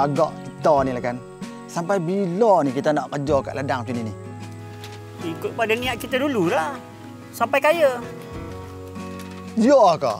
agak kita ni lah kan. Sampai bila ni kita nak kerja kat ladang macam ni? Ikut pada niat kita dululah. Sampai kaya. Ya ke?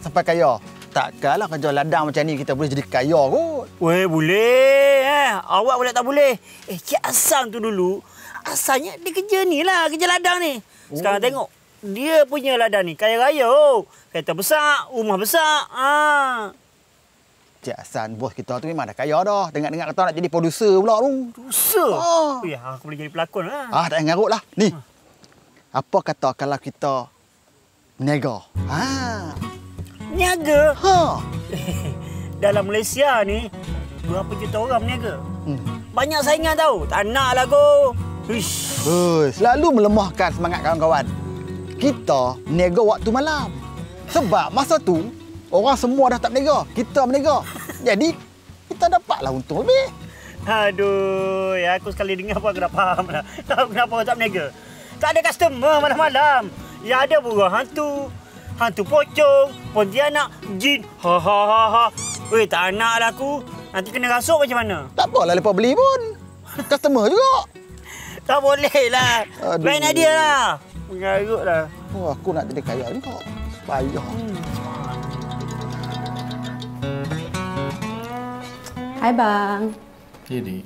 Sampai kaya? Takkanlah kerja ladang macam ni kita boleh jadi kaya kot. Weh, boleh. Awak boleh tak boleh? Cik Hassan tu dulu, asalnya dia kerja ni lah, kerja ladang ni. Sekarang tengok, dia punya ladang ni kaya raya. Kereta besar, rumah besar. Cik Hassan, bos kita tu memang dah kaya dah. Dengar-dengar kata nak jadi producer pula tu. Producer? Aku boleh jadi pelakon lah. Tak payah ngarut lah. Ni, apa kata kalau kita berniaga? Niaga? Dalam Malaysia ni, berapa juta orang berniaga? Banyak saingan tahu. Tak nak lah kau. Selalu melemahkan semangat kawan-kawan. Kita berniaga waktu malam. Sebab masa tu, orang semua dah tak berniaga. Kita berniaga. Jadi, kita dapatlah untung lebih. Aduh, aku sekali dengar pun aku dah faham lah. Kenapa orang tak berniaga? Tak ada customer malam-malam. Yang ada pura hantu. Hantu pocong, pontianak, jin. Weh, tak nak lah aku. Nanti kena rasuk macam mana? Tak apalah lepas beli pun. Customer juga. Tak boleh lah. Lain dia lah. Mengarut lah. Aku nak jadi kaya juga. Payah. Hai bang. Ya, Dik.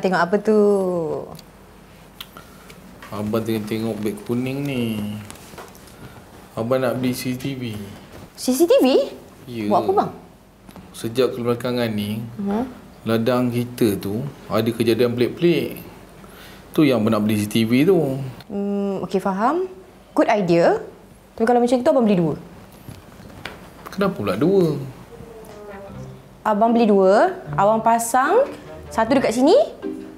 Tengok apa tu? Abang tengah tengok beg kuning ni. Abang nak beli CCTV. CCTV? Ya. Buat apa bang? Sejak kebelakangan ni, ladang kita tu ada kejadian pelik-pelik. Tu yang abang nak beli CCTV tu. Okey, faham. Good idea. Tapi kalau macam tu, abang beli 2. Kenapa pula 2? Abang beli 2, abang pasang satu dekat sini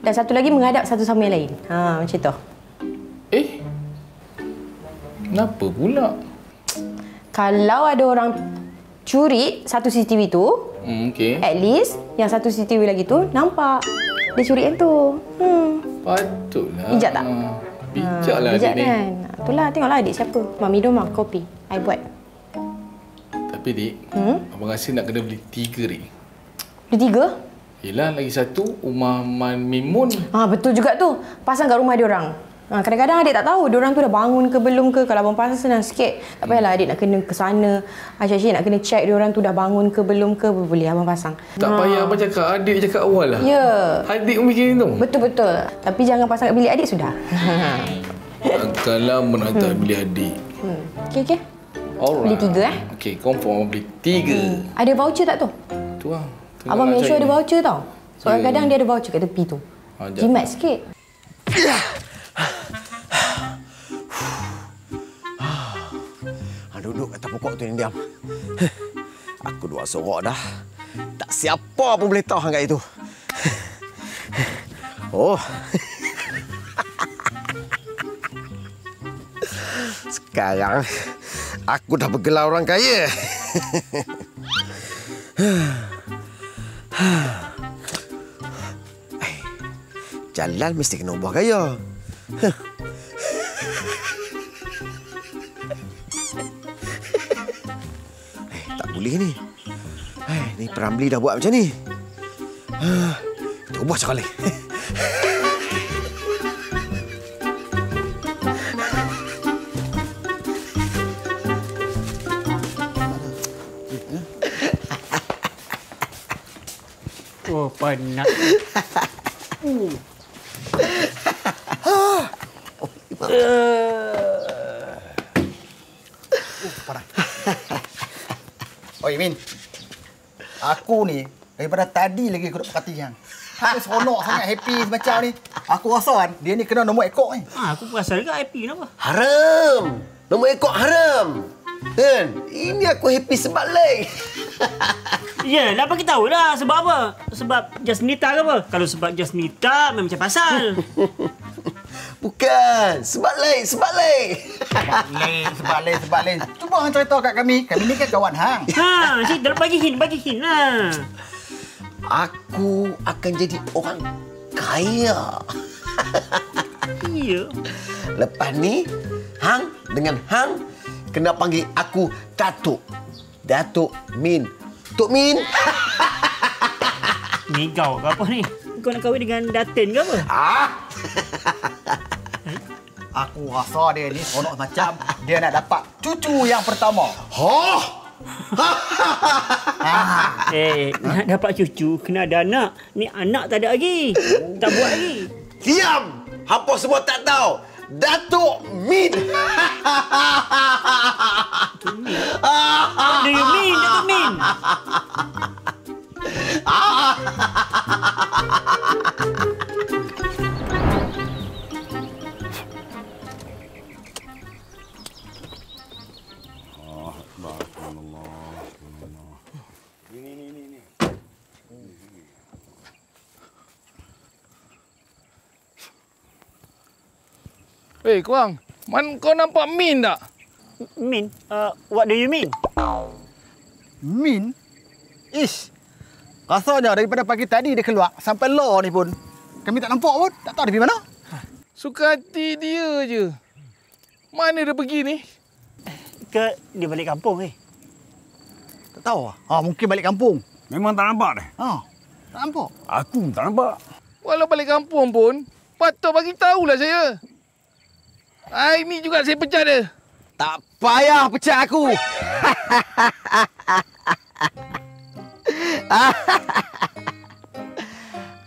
dan satu lagi menghadap satu sama yang lain. Macam tu. Kenapa pula? Kalau ada orang curi satu CCTV tu, at least yang satu CCTV lagi tu nampak dia curi yang tu. Patutlah. Bijak tak? Bijaklah bijak adik kan? ni. Itulah, tengoklah adik siapa. Mak minum lah, kopi. I buat. Tapi Dik, abang rasa nak kena beli 3 Dik. Beli 3? Yelah, lagi satu rumah Man Mimun. Betul juga tu. Pasang kat rumah dia orang. Kadang-kadang adik tak tahu dia orang tu dah bangun ke belum ke. Kalau abang pasang senang sikit. Tak payahlah adik nak kena ke sana. Asyik-asyik nak kena check dia orang tu dah bangun ke belum ke. Boleh abang pasang. Tak payah abang cakap, adik cakap awal lah. Ya. Adik mikir tu. Betul-betul. Tapi jangan pasang kat bilik adik sudah. Kalau nak tak beli adik. Okey. Alright. Beli 3 Okey, confirm abang beli 3. Ada voucher tak tu? Tu lah. Abang make sure ada voucher tau. So kadang-kadang dia ada voucher kat tepi tu. Jimat sikit. Duduk atas pokok tu ni diam. Aku dua sorok dah. Tak siapa pun boleh tahu hang kat itu. Sekarang aku dah bergelar orang kaya. Jalan mesti kena ubah gaya. Tak boleh ni. Ni Peramli dah buat macam ni. Kita ubah sekali. Penat. Parah. Oi, Min. Aku ni daripada tadi lagi aku duk perhatian. Aku seronok sangat, happy macam ni. Aku rasa kan dia ni kena nombor ekor ni. Aku perasan juga happy kenapa? Haram. Nombor ekor haram. Kan? Ini aku happy sebab lain. Ya, dah bagi tahu dah sebab apa? Sebab Jasnita ke apa? Kalau sebab Jasnita memang macam pasal. Bukan, sebab lain. Sebab lain. Cuba hang cerita kat kami. Kami ni kan kawan hang. Cik, bagi hin lah. Aku akan jadi orang kaya. Iya. Lepas ni, hang dengan hang kena panggil aku Datuk. Datuk Min. Tok Min. Ni kau ke apa ni? Kau nak kahwin dengan Datin ke apa? Aku rasa dia ni seronok macam dia nak dapat cucu yang pertama. Nak dapat cucu, kena ada anak. Ni anak tak ada lagi. Tak buat lagi. Diam! Hampa semua tak tahu. Datuk Min. What do you mean, Datuk Min? Korang, kau nampak Min tak? Min? What do you mean? Min? Ish. Rasanya daripada pagi tadi dia keluar sampai law ni pun. Kami tak nampak pun. Tak tahu dia pergi mana. Suka hati dia je. Mana dia pergi ni? Ke dia balik kampung Tak tahu lah. Mungkin balik kampung. Memang tak nampak dah. Tak nampak. Aku tak nampak. Walau balik kampung pun, patut bagi tahulah saya. Hari ni juga saya pecat dia. Tak payah pecat aku.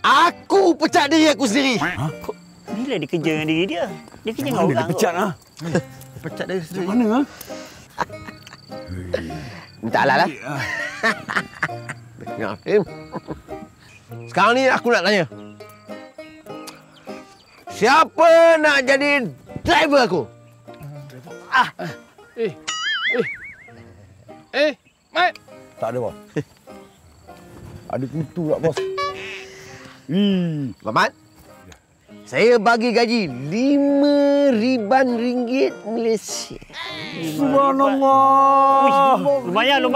Aku pecat diri aku sendiri. Bila dia kerja dengan diri dia? Dia kerja dengan Mana orang. dia pecat lah? Pecat dia sendiri. Mana lah? Minta halal lah. Sekarang ni aku nak tanya. Siapa nak jadi driver aku? Mat. Tak ada, bos. Ada kutu tak, bos? Mamat, saya bagi gaji RM5,000 Malaysia. Subhanallah. Lumayan.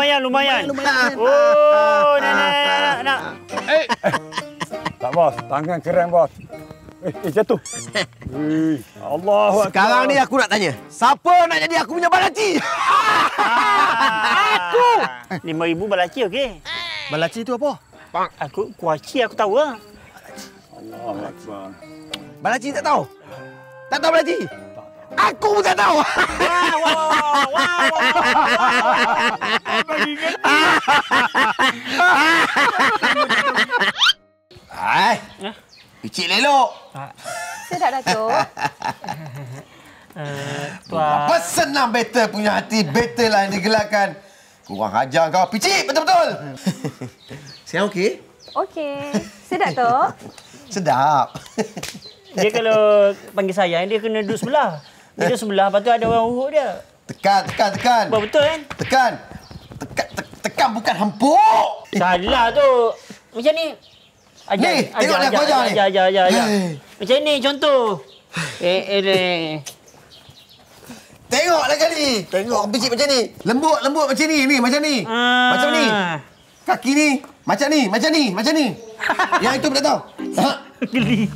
Oh, nak. Tak, bos. Tangan keren, bos. Jatuh. Allah. Sekarang ni aku nak tanya. Siapa nak jadi aku punya balaci? Aku. 5,000 balaci, okey? Balaci tu apa? Aku kuaci aku tahu lah. Allah Akbar. Balaci tak tahu? Tak tahu balaci? Aku pun tak tahu. Hai. Picit lelok. Sedap, Datuk. Apa senang battle punya hati. Battle lah yang digelarkan. Kurang ajar kau. Picit betul-betul. Sekarang okey? Okey. Sedap, Tok. Sedap. Dia kalau panggil sayang, dia kena duduk sebelah. Dia duduk sebelah, lepas tu ada orang urut dia. Tekan. Betul kan? Tekan bukan hempuk. Salah tu. Macam ni. Ni, tengok aku ajar ni. Ajar. Macam ni contoh. Tengoklah kali. Tengok picit macam ni. Lembut macam ni. Macam ni. Macam ni. Kaki ni. Macam ni. Yang itu tak tahu. Geli.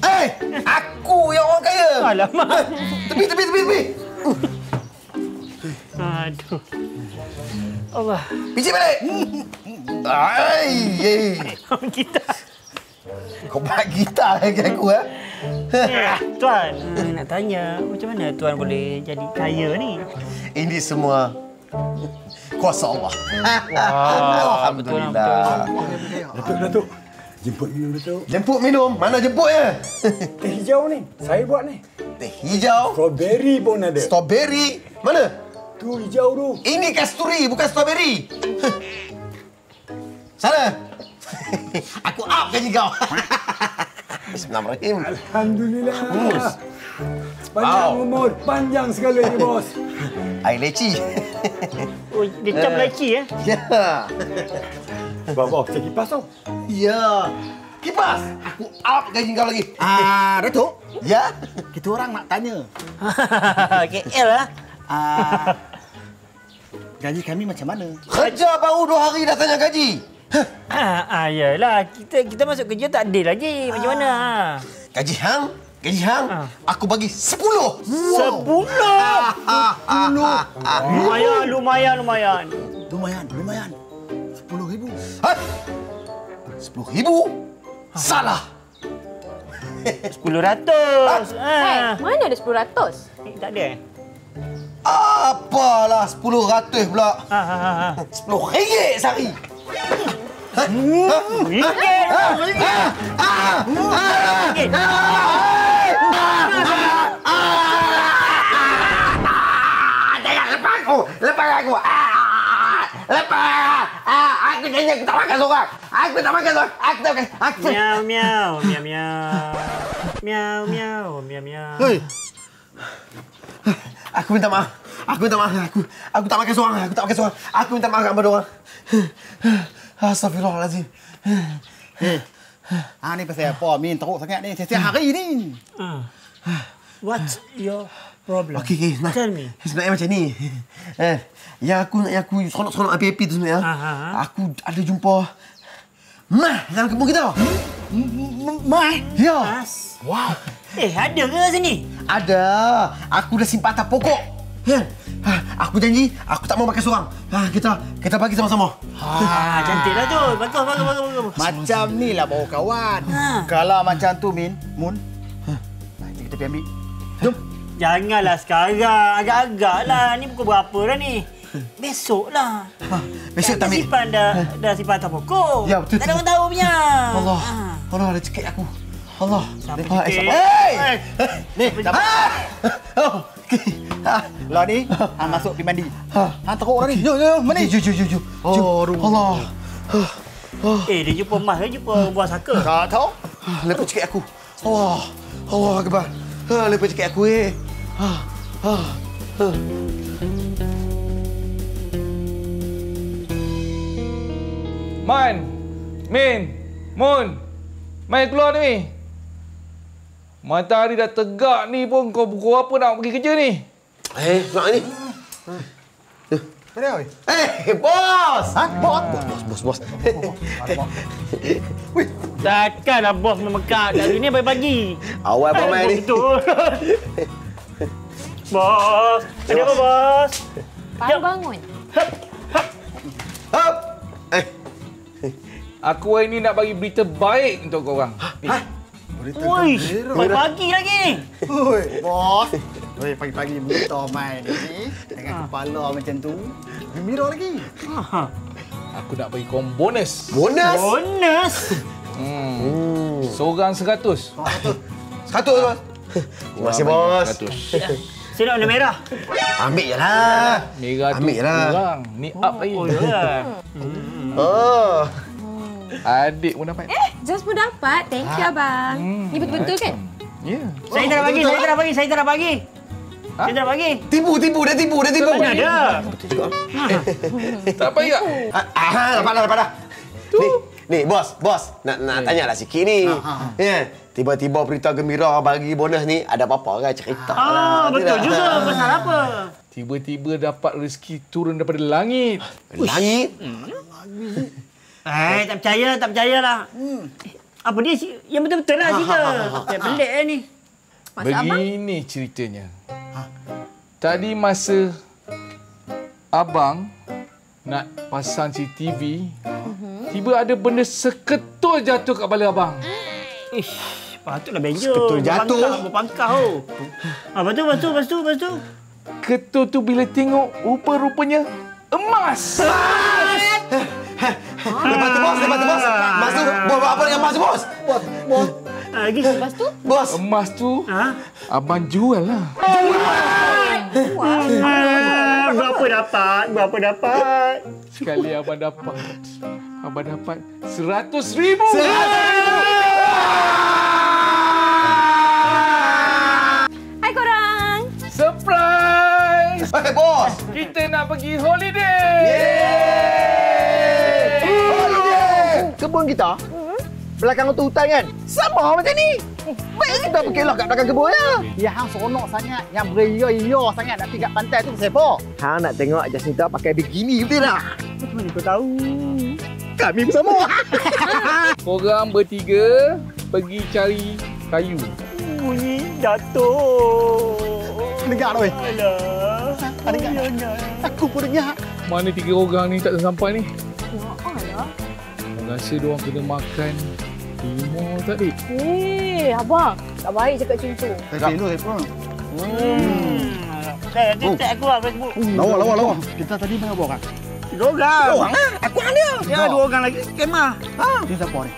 Aku yang orang kaya. Alamak. Tepi. Aduh. Allah. Picit balik. Kita. Kau buat gitar lagi aku, Tuan, nak tanya macam mana Tuan boleh jadi kaya ni? Ini semua kuasa Allah. Alhamdulillah. Datuk. Jemput minum, Datuk. Jemput minum? Mana jemputnya? Teh hijau ni. Saya buat ni. Teh hijau? Strawberry pun ada. Strawberry? Mana? Tu hijau tu. Ini kasturi, bukan strawberry. Sana. Aku up gaji kau. Bismillahirrahmanirrahim. Alhamdulillah. Panjang umur, panjang sekali ni, bos. Air leci. Oh, dia cap leci Ya. Bos, cek kipas tau. Ya. Kipas. Aku up gaji kau lagi. Datuk. Ya. Kita orang nak tanya. KL lah. Gaji kami macam mana? Kerja baru 2 hari dah tanya gaji. Yalah, kita masuk kerja tak adil lagi. Macam mana? Gaji hang? Aku bagi 10. 10. Lumayan. Lumayan. 10,000. Hah? 10,000? Salah. 10%. Mana ada 10%? Tak ada. Apalah 10 pula. 10 ringgit sehari. Lepas aku. Lepas. Aku janji aku tak makan seorang. Aku tak makan seorang. Aku tak makan. Miau miau miau miau. Miau miau miau miau. Hei. Aku minta maaf. Aku minta maaf. Aku tak makan seorang. Aku tak makan seorang. Aku minta maaf kepada orang. Astagfirullahalazim. Ni pasal apa? Min teruk sangat ni. Setiap hari ni. What's your problem? Okey. Tell me. Sebenarnya macam ni. Yang aku seronok-seronok happy tu sebenarnya. Aku ada jumpa Mah dalam kampung kita. Mah? Ya. Mas. Wow. Ada ke sini? Ada. Aku dah simpan atas pokok. Aku janji aku tak mau makan seorang. Kita bagi sama-sama. Cantiklah tu. Bagus. Macam ni lah bawa kawan. Kalau macam tu, Mun. Nanti kita pergi ambil. Jom. Janganlah sekarang. Agak-agak lah. Ni pukul berapa dah ni? Besok lah. Besok tak ambil. Dah simpan atas pokok. Ya, betul. Tak ada orang tahu punya. Allah ada cekik aku. Allah. Hey! Ni, lah ni, masuk pergi mandi. Teruk dah ni. Jom, mandi. Jom. Allah. Dia jumpa Mas ke jumpa buah saka? Tak tahu. Lepas cekik aku. Allah Akbar. Lepas cekik aku Man, Min, Mun, mai keluar ni. Matahari dah tegak ni pun kau pukul apa nak pergi kerja ni? Nak ni. Mana oi? Bos! Bos. Wih, Takkanlah bos memekat dari ni pagi-pagi. Awal apa main ni? Betul. Bos, ada apa bos? Baru bangun. Hop. Aku hari ni nak bagi berita baik untuk korang. Woi, pagi-pagi lagi ni. Oi, bos. Oi, pagi-pagi buta main ni dengan kepala macam tu. Gembira lagi. Aku nak bagi korang bonus. Bonus? Seorang 100. 100 bos. Terima kasih bos. 100. Saya nak warna merah. Ambil je lah. Merah tu Ambil lah. kurang. Ni up lagi. Oh, ya. Adik pun dapat. Just pun dapat. Thank you, Abang. Ni betul-betul kan? Ya. Saya tak nak bagi. Saya tak nak bagi. Tipu. Dah tipu. Mana ada? Tak payah. Dapat dah. Ni bos. Nak tanyalah sikit ni. Ya. Tiba-tiba berita gembira bagi bonus ni, ada apa-apa kan cerita lah. Betul juga. Pasal apa? Tiba-tiba dapat rezeki turun daripada langit. Langit? Tak percayalah. Apa dia? Yang betul-betul lah cerita. Pelik ni. Begini ceritanya. Tadi masa abang nak pasang CCTV, tiba ada benda seketul jatuh kat kepala abang. Patutlah beja. Seketul jatuh. Berpangkau. Lepas tu. Ketul tu bila tengok rupa-rupanya emas. Lepas tu bos. Emas tu bos buat apa dengan emas tu bos? Bos. Lagi. Lepas tu? Bos. Emas tu abang jual lah. Berapa dapat? Sekali abang dapat 100,000. Hai korang. Surprise! Hey bos. Kita nak pergi holiday. Kebun kita belakang tu hutan kan? Sama macam ni. Baik kita berkelok kat belakang kebun ya. Ya, hang seronok sangat. Yang beria-ia sangat nak pergi kat pantai tu pasal apa? Hang nak tengok Jacinta pakai bikini betul tak? Mana kau tahu? Kami bersama. Korang bertiga pergi cari kayu. Bunyi jatuh. Dengar oi. Alah. Ada dengar? Aku pun dengar. Mana 3 orang ni tak sampai ni? Alah. Rasa diorang kena makan Timur tadi. Abang. Tak baik cakap macam tu. Saya dulu, saya pun. Dia tag aku lah Facebook. Lawa. Kita tadi berapa orang? 2 orang. Orang lah. Aku dengan dia. Ya, 2 orang lagi. Kemah. Ini siapa ni?